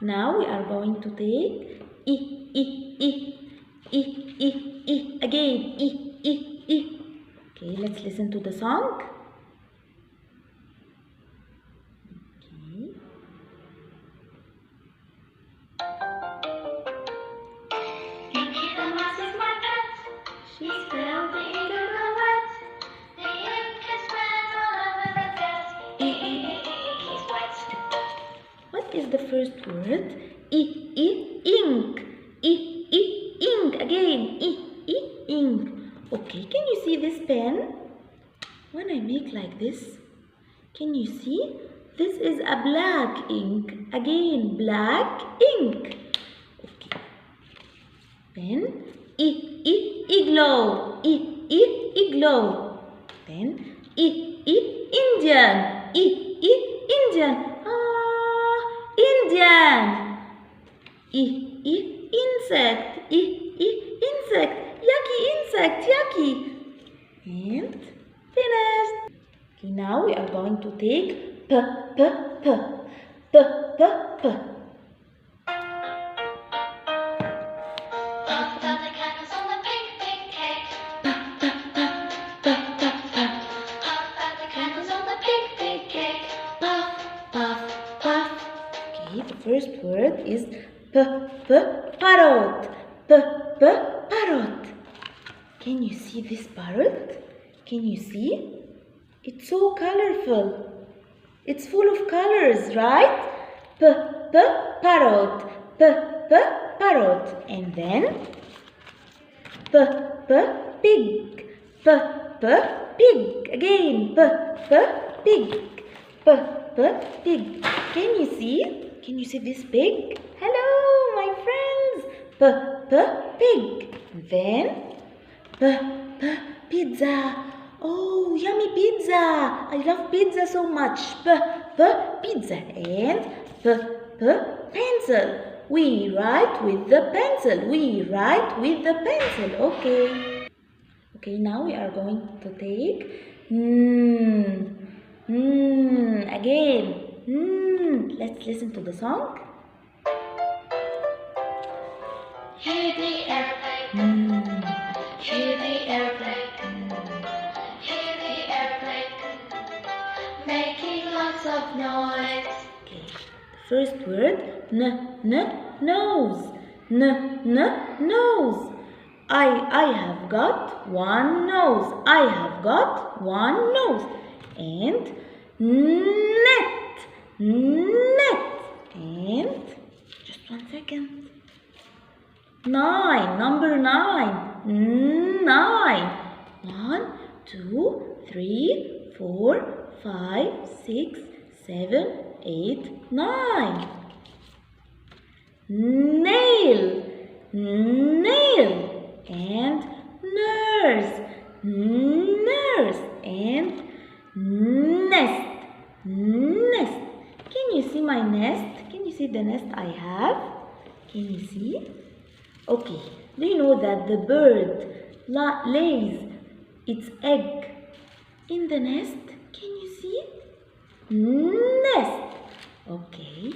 Now we are going to take again, Okay, let's listen to the song. Okay. Inky the mouse is my pet. She spelled the ink in the wet. The ink is spread all over the desk. Inky's wet. What is the first word? Ink. Ink. Again. Ink. Okay, can you see this pen? When I make like this, can you see? This is a black ink. Again, black ink. Okay. Then, igloo. Igloo. Then, Indian. Indian. Indian. Insect. Insect. Yucky insect. Yucky. And finished. Okay, now we are going to take p. Puff, puff the candles on the pink, pink cake. Puff, puff the candles on the pink, pink cake. Puff. Okay, the first word is parrot. Parrot. Can you see this parrot? Can you see? It's so colorful. It's full of colors, right? Parrot. Parrot. And then pig. Pig. Again. Pig. Pig. Can you see? Can you see this pig? Hello, my friends. Pig. Then pizza. Oh, yummy pizza. I love pizza so much. Pizza. And pencil. We write with the pencil. Okay. Okay, now we are going to take again. Let's listen to the song. Hear the airplane. Hear the airplane. Hear the airplane. Making lots of noise. Okay. The first word nose. Nose. I have got one nose. I have got one nose. And net. And just 1 second. Number 9. 1, 2, 3, 4, 5, 6, 7, 8, 9. Nail. And nurse. And nest. Can you see my nest? Can you see the nest I have? Can you see? Okay, do you know that the bird lays its egg in the nest? Can you see? Nest. Okay.